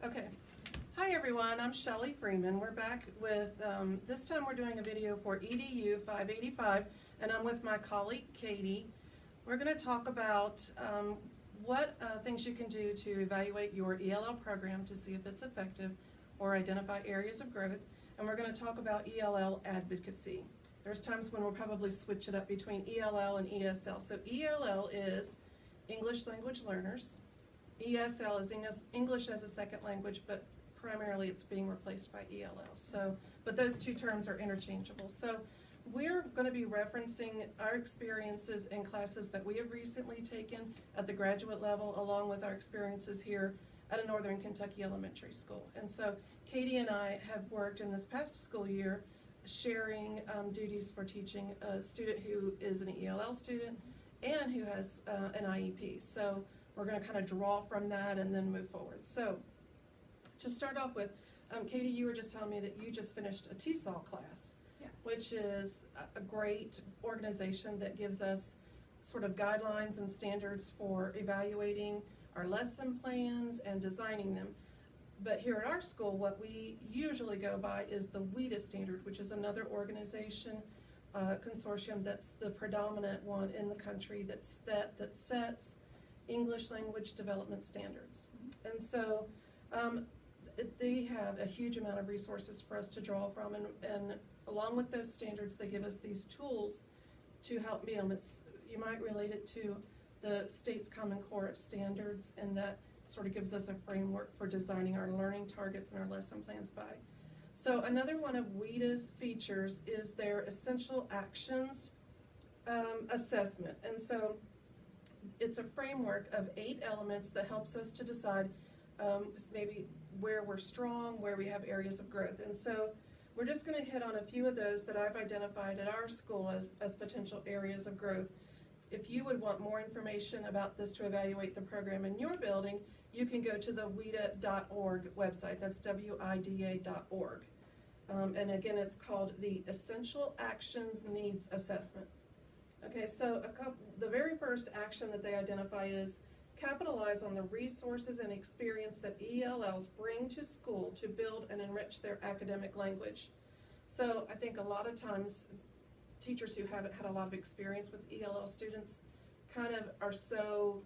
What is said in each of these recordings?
Okay. Hi everyone, I'm Shelly Freeman. We're back with, this time we're doing a video for EDU 585, and I'm with my colleague Katie. We're going to talk about what things you can do to evaluate your ELL program to see if it's effective or identify areas of growth, and we're going to talk about ELL advocacy. There's times when we'll probably switch it up between ELL and ESL. So ELL is English Language Learners. ESL is English as a second language, but primarily it's being replaced by ELL. So, but those two terms are interchangeable. So we're going to be referencing our experiences in classes that we have recently taken at the graduate level, along with our experiences here at a Northern Kentucky elementary school. And so Katie and I have worked in this past school year sharing duties for teaching a student who is an ELL student and who has an IEP. So we're going to kind of draw from that and then move forward. So to start off with, Katie, you were just telling me that you just finished a TESOL class, yes, which is a great organization that gives us sort of guidelines and standards for evaluating our lesson plans and designing them. But here at our school, what we usually go by is the WIDA standard, which is another organization, consortium that's the predominant one in the country that sets English language development standards. And so they have a huge amount of resources for us to draw from, and along with those standards, they give us these tools to help meet them. You might relate it to the state's Common Core standards, and that sort of gives us a framework for designing our learning targets and our lesson plans by. So another one of WIDA's features is their essential actions assessment. And so it's a framework of 8 elements that helps us to decide maybe where we're strong, where we have areas of growth. And so we're just going to hit on a few of those that I've identified at our school as potential areas of growth. If you would want more information about this to evaluate the program in your building, you can go to the WIDA.org website. That's WIDA.org. And again, it's called the Essential Actions Needs Assessment. Okay, so the very first action that they identify is capitalize on the resources and experience that ELLs bring to school to build and enrich their academic language. So I think a lot of times teachers who haven't had a lot of experience with ELL students kind of are so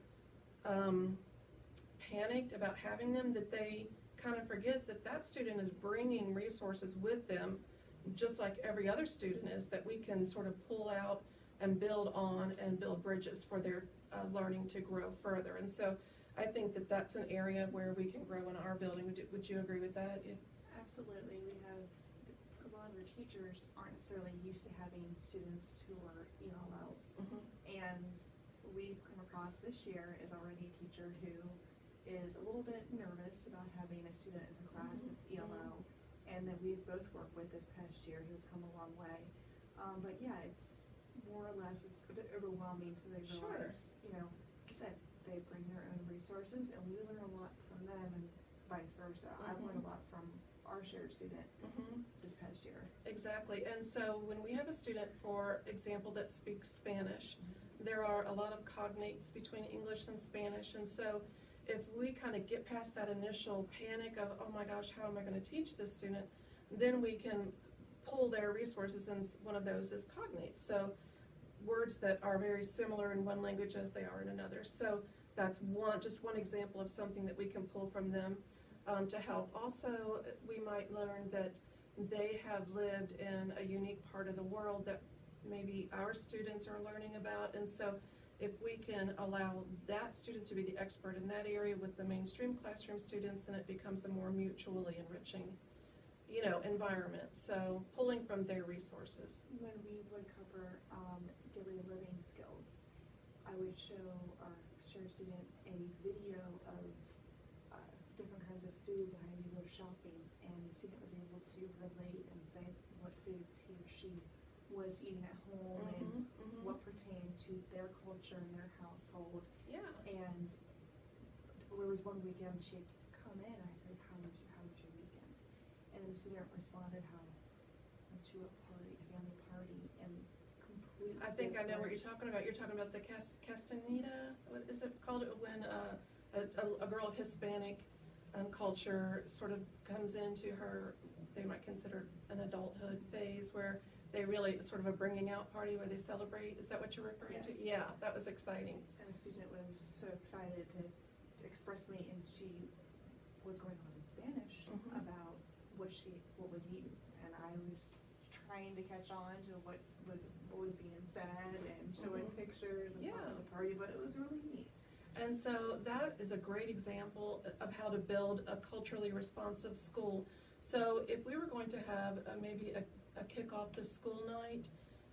panicked about having them that they kind of forget that that student is bringing resources with them, just like every other student is, that we can sort of pull out and build on and build bridges for their learning to grow further. And so I think that that's an area where we can grow in our building. Would you agree with that? Yeah. absolutely. We have a lot of our teachers aren't necessarily used to having students who are ELLs, and we've come across this year is already a teacher who is a little bit nervous about having a student in her class that's ELL, and that we've both worked with this past year who's come a long way. But yeah, it's more or less, it's a bit overwhelming, so they realize, you know, like you said, they bring their own resources, and we learn a lot from them, and vice versa. I've learned a lot from our shared student this past year. Exactly. And so when we have a student, for example, that speaks Spanish, there are a lot of cognates between English and Spanish. And so if we kind of get past that initial panic of, oh my gosh, how am I going to teach this student, then we can pull their resources, and one of those is cognates. So words that are very similar in one language as they are in another. So that's just one example of something that we can pull from them to help. Also, we might learn that they have lived in a unique part of the world that maybe our students are learning about, and so if we can allow that student to be the expert in that area with the mainstream classroom students, then it becomes a more mutually enriching, you know, environment. So pulling from their resources. When we would cover daily living skills, I would show our shared student a video of different kinds of foods and how you go shopping, and the student was able to relate and say what foods he or she was eating at home and what pertained to their culture and their household. Yeah. And there was one weekend she had come in, and I said, how was your weekend? And the student responded, how went to a family party, and completely I think I know what you're talking about. You're talking about the Castaneda, what is it called? When a girl of Hispanic culture sort of comes into her, they might consider an adulthood phase, where they really sort of a bringing out party where they celebrate. Is that what you're referring to? Yes. Yeah, that was exciting. And the student was so excited to express to me, and she was going on in Spanish about what was eaten, and I was trying to catch on to what was being said and showing pictures and part of the party, but it was really neat. And so that is a great example of how to build a culturally responsive school. So if we were going to have maybe a kickoff the school night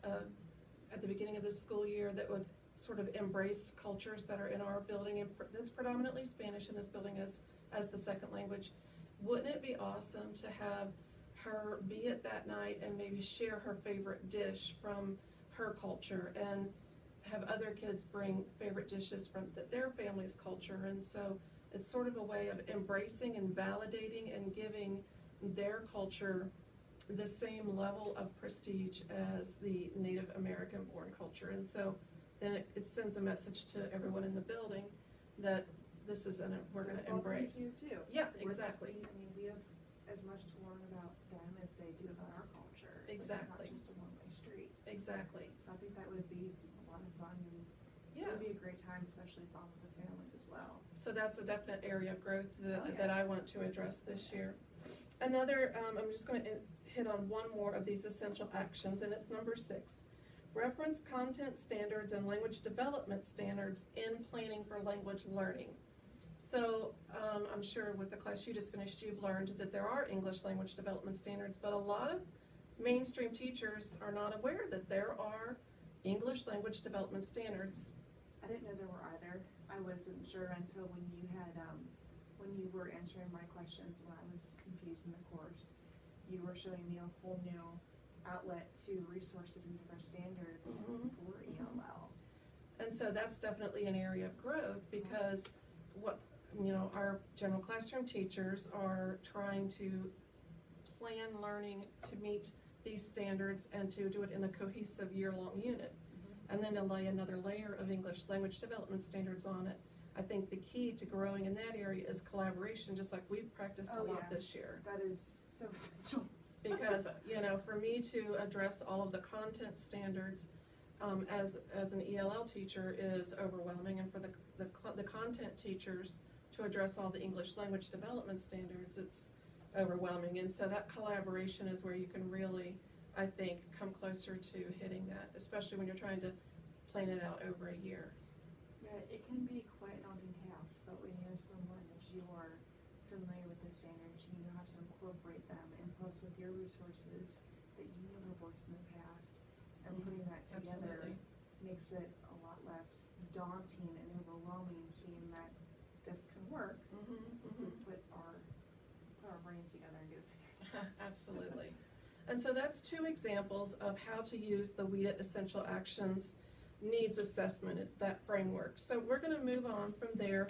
at the beginning of the school year that would sort of embrace cultures that are in our building, and that's predominantly Spanish in this building as the second language, wouldn't it be awesome to have her be at that night and maybe share her favorite dish from her culture, and have other kids bring favorite dishes from their family's culture? And so it's sort of a way of embracing and validating and giving their culture the same level of prestige as the Native American born culture. And so then it sends a message to everyone in the building that this is we're going to embrace. You too. Yeah, exactly. I mean, we have as much to learn about them as they do about our culture. Exactly. It's not just a one-way street. Exactly. So I think that would be a lot of fun, and it would be a great time, especially fun with the families as well. So that's a definite area of growth that, yeah. that I want to address this year. Another, I'm just going to hit on one more of these essential actions, and it's number 6. Reference content standards and language development standards in planning for language learning. So I'm sure with the class you just finished, you've learned that there are English language development standards, but a lot of mainstream teachers are not aware that there are English language development standards. I didn't know there were either. I wasn't sure until when you had, when you were answering my questions when I was confused in the course. You were showing me a whole new outlet to resources and different standards for ELL. And so that's definitely an area of growth, because our general classroom teachers are trying to plan learning to meet these standards and to do it in a cohesive year-long unit. And then to lay another layer of English language development standards on it. I think the key to growing in that area is collaboration, just like we've practiced a lot this year. That is so essential. Because, for me to address all of the content standards as an ELL teacher is overwhelming, and for the content teachers to address all the English language development standards, it's overwhelming. And so that collaboration is where you can really, I think, come closer to hitting that, especially when you're trying to plan it out over a year. Yeah, it can be quite a daunting task, but when you have someone that you are familiar with the standards, you know how to incorporate them, and plus with your resources that you have worked in the past, and putting that together makes it a lot less daunting and overwhelming, seeing that this can work. We put our brains together and get it figured out. Absolutely. And so that's 2 examples of how to use the WIDA Essential Actions Needs Assessment, that framework. So we're going to move on from there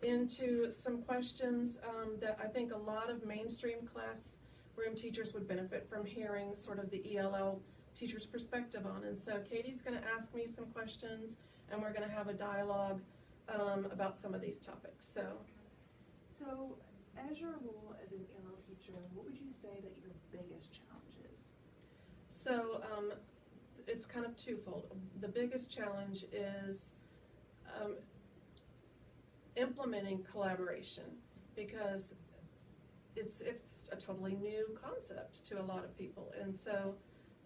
into some questions that I think a lot of mainstream classroom teachers would benefit from hearing sort of the ELL teacher's perspective on. And so Katie's going to ask me some questions, and we're going to have a dialogue about some of these topics. So as your role as an ELL teacher, what would you say that your biggest challenge is? So it's kind of twofold. The biggest challenge is implementing collaboration, because it's a totally new concept to a lot of people, and so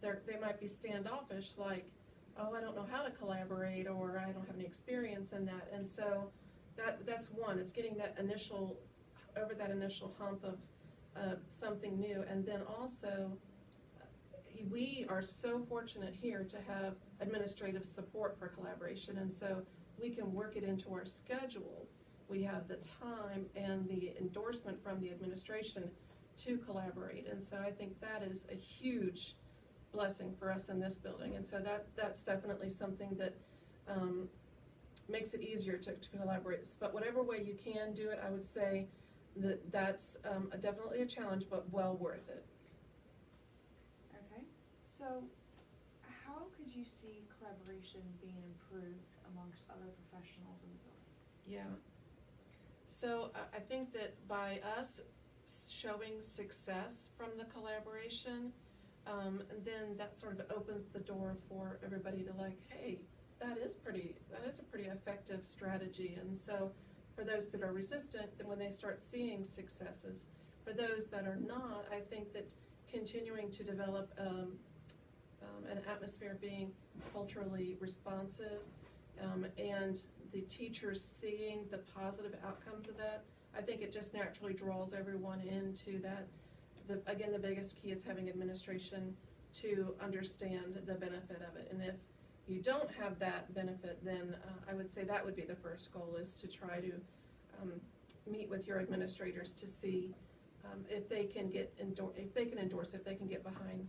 they might be standoffish, like, oh, I don't know how to collaborate, or I don't have any experience in that. And so that's one. It's getting over that initial hump of something new. And then also, we are so fortunate here to have administrative support for collaboration, and so we can work it into our schedule. We have the time and the endorsement from the administration to collaborate, and so I think that is a huge blessing for us in this building. And so that's definitely something that makes it easier to collaborate. But whatever way you can do it, I would say that's definitely a challenge, but well worth it. Okay, so how could you see collaboration being improved amongst other professionals in the building? Yeah. So I think that by us showing success from the collaboration, then that sort of opens the door for everybody to like, hey, that is a pretty effective strategy. And so for those that are resistant, then when they start seeing successes, for those that are not, I think that continuing to develop an atmosphere being culturally responsive, and the teachers seeing the positive outcomes of that, I think it just naturally draws everyone into that. Again, the biggest key is having administration to understand the benefit of it. And if you don't have that benefit, then I would say that would be the first goal, is to try to meet with your administrators to see if they can endorse, if they can get behind,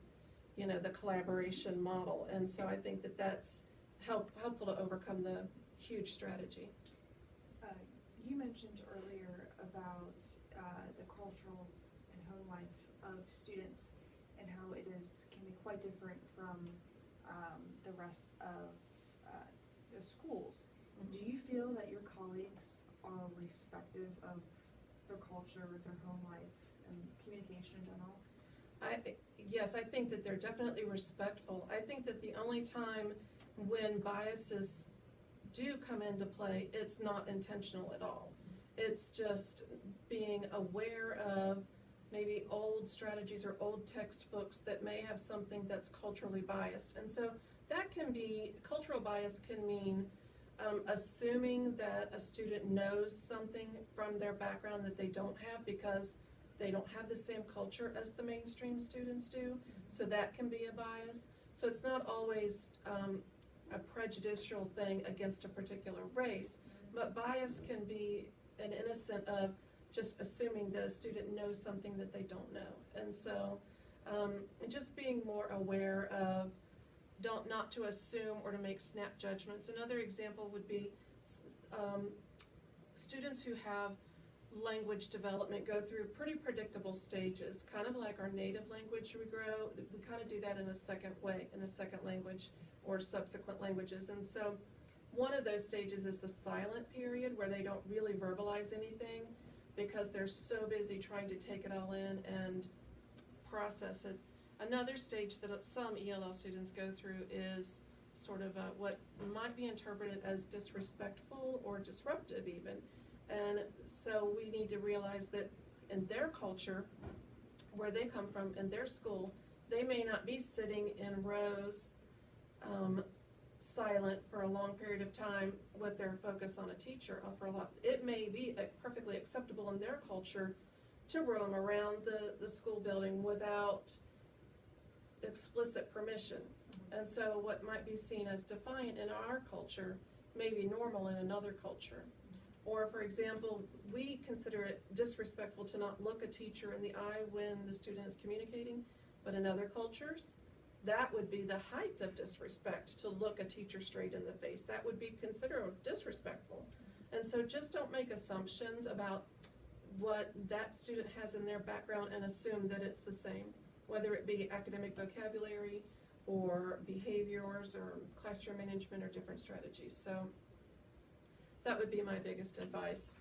the collaboration model. And so I think that that's helpful to overcome the huge strategy. You mentioned earlier about the cultural and home life of students and how it can be quite different from the rest of the schools. Mm-hmm. Do you feel that your colleagues are respective of their culture, their home life, and communication in general? Yes, I think that they're definitely respectful. I think that the only time when biases do come into play, it's not intentional at all. It's just being aware of maybe old strategies or old textbooks that may have something that's culturally biased. And so that can be, cultural bias can mean assuming that a student knows something from their background that they don't have because they don't have the same culture as the mainstream students do. So that can be a bias. So it's not always a prejudicial thing against a particular race, but bias can be an innocent of just assuming that a student knows something that they don't know. And so just being more aware of not to assume or to make snap judgments. Another example would be students who have language development go through pretty predictable stages, kind of like our native language we grow. We kind of do that in a second way, in a second language or subsequent languages. And so one of those stages is the silent period, where they don't really verbalize anything because they're so busy trying to take it all in and process it. Another stage that some ELL students go through is sort of what might be interpreted as disrespectful or disruptive even. And so we need to realize that in their culture, where they come from, in their school, they may not be sitting in rows silent for a long period of time with their focus on a teacher. It may be perfectly acceptable in their culture to roam around the school building without explicit permission. And so what might be seen as defiant in our culture may be normal in another culture. Or, for example, we consider it disrespectful to not look a teacher in the eye when the student is communicating, but in other cultures, that would be the height of disrespect, to look a teacher straight in the face. That would be considered disrespectful. And so just don't make assumptions about what that student has in their background and assume that it's the same, whether it be academic vocabulary or behaviors or classroom management or different strategies. So that would be my biggest advice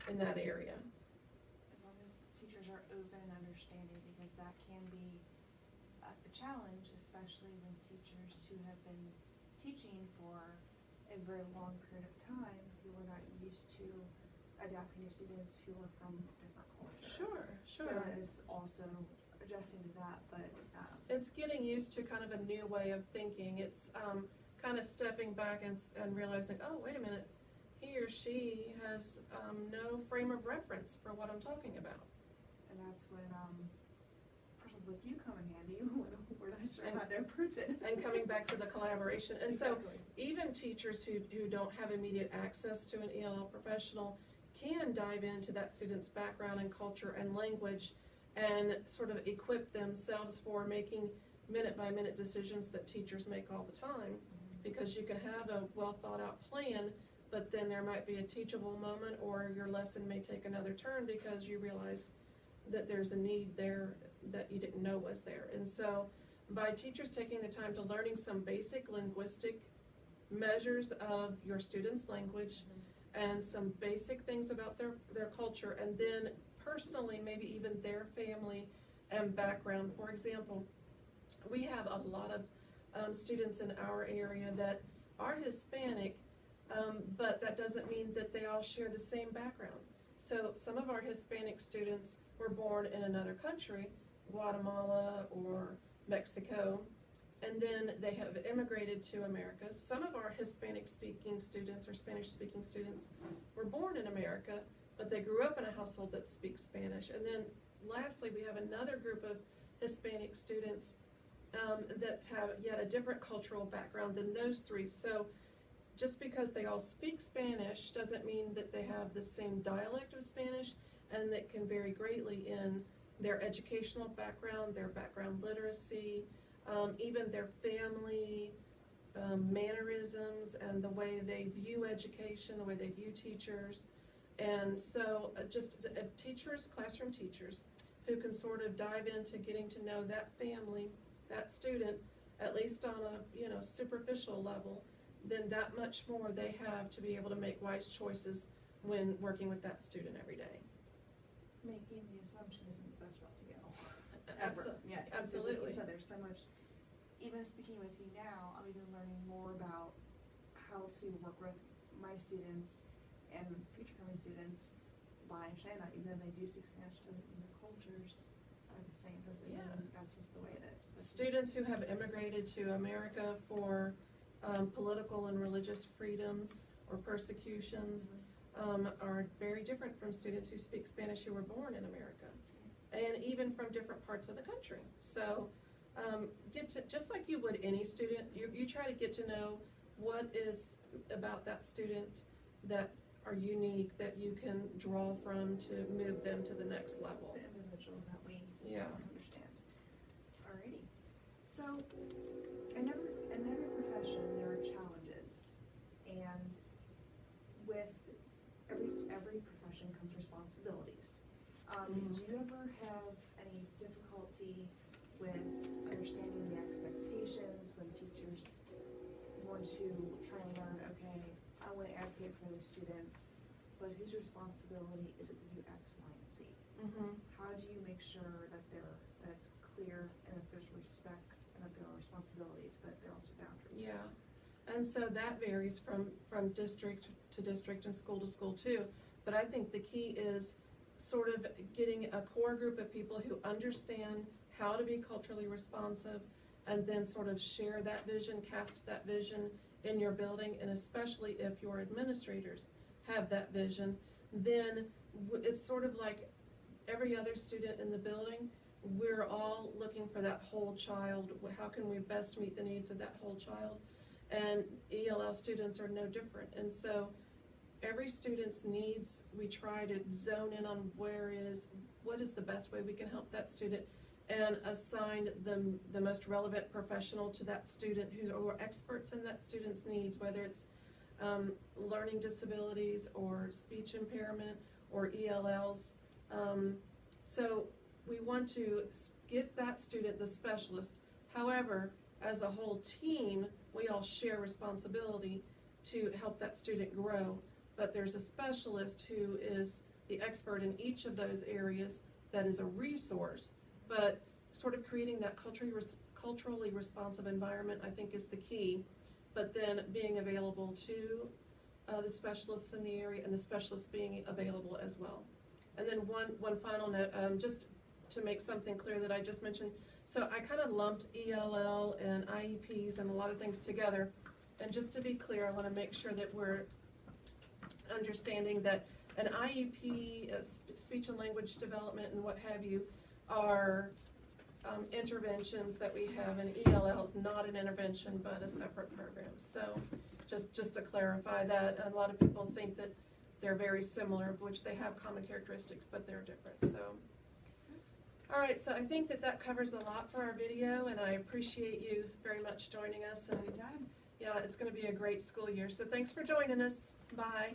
in that area. As long as teachers are open and understanding, because that can be a challenge, especially when teachers who have been teaching for a very long period of time, who are not used to adapting to students who are from different cultures. Sure. So that is also adjusting to that, but it's getting used to kind of a new way of thinking. It's kind of stepping back and realizing, oh, wait a minute, he or she has no frame of reference for what I'm talking about. And that's when persons like you come in handy when we're not sure how to approach it. And coming back to the collaboration. And exactly. So even teachers who don't have immediate access to an ELL professional can dive into that student's background and culture and language and sort of equip themselves for making minute-by-minute decisions that teachers make all the time. Because you can have a well-thought-out plan, but then there might be a teachable moment, or your lesson may take another turn because you realize that there's a need there that you didn't know was there. And so by teachers taking the time to learning some basic linguistic measures of your students' language, and some basic things about their culture, and then personally, maybe even their family and background. For example, we have a lot of students in our area that are Hispanic, but that doesn't mean that they all share the same background. So some of our Hispanic students were born in another country, Guatemala or Mexico, and then they have immigrated to America. Some of our Hispanic-speaking students or Spanish-speaking students were born in America, but they grew up in a household that speaks Spanish. And then lastly, we have another group of Hispanic students that have yet a different cultural background than those three. So just because they all speak Spanish doesn't mean that they have the same dialect of Spanish, and that can vary greatly in their educational background, their background literacy, even their family mannerisms, and the way they view education, the way they view teachers. And so just teachers, classroom teachers, who can sort of dive into getting to know that family, that student, at least on a superficial level, then that much more they have to be able to make wise choices when working with that student every day. Making the assumption isn't the best route to go. Yeah, Like absolutely. you said, there's so much. Even speaking with you now, I'm even learning more about how to work with my students and future coming students by understanding that even though they do speak Spanish, doesn't mean their cultures are the same. Doesn't mean that's just the way it is. Students who have immigrated to America for political and religious freedoms or persecutions are very different from students who speak Spanish who were born in America, and even from different parts of the country. So just like you would any student, you try to get to know what is about that student that are unique, that you can draw from to move them to the next level. The individual that we understand. Alrighty. So in every profession there are challenges, and with every profession comes responsibilities. Do you ever have any difficulty with understanding the expectations when teachers want to try and learn, okay, I want to advocate for the student, but whose responsibility is it to do X, Y, and Z? How do you make sure that it's clear and that there's respect and that there are responsibilities, but there are also boundaries? Yeah, and so that varies from district to district and school to school too. But I think the key is sort of getting a core group of people who understand how to be culturally responsive, and then sort of share that vision, cast that vision in your building, and especially if your administrators have that vision, then it's sort of like every other student in the building. We're all looking for that whole child. How can we best meet the needs of that whole child? And ELL students are no different. And so every student's needs, we try to zone in on what is the best way we can help that student, and assign the most relevant professional to that student who are experts in that student's needs, whether it's learning disabilities or speech impairment or ELLs. So we want to get that student the specialist. However, as a whole team, we all share responsibility to help that student grow. But there's a specialist who is the expert in each of those areas that is a resource. But sort of creating that culturally responsive environment, I think, is the key. But then being available to the specialists in the area, and the specialists being available as well. And then one final note, just to make something clear that I just mentioned. So I kind of lumped ELL and IEPs and a lot of things together. And just to be clear, I want to make sure that we're understanding that an IEP, speech and language development and what have you, are interventions that we have. An ELL is not an intervention but a separate program. So just to clarify that, a lot of people think that they're very similar, which they have common characteristics, but they're different. So, all right, so I think that covers a lot for our video, and I appreciate you very much joining us. And Anytime. yeah, it's going to be a great school year. So thanks for joining us. Bye.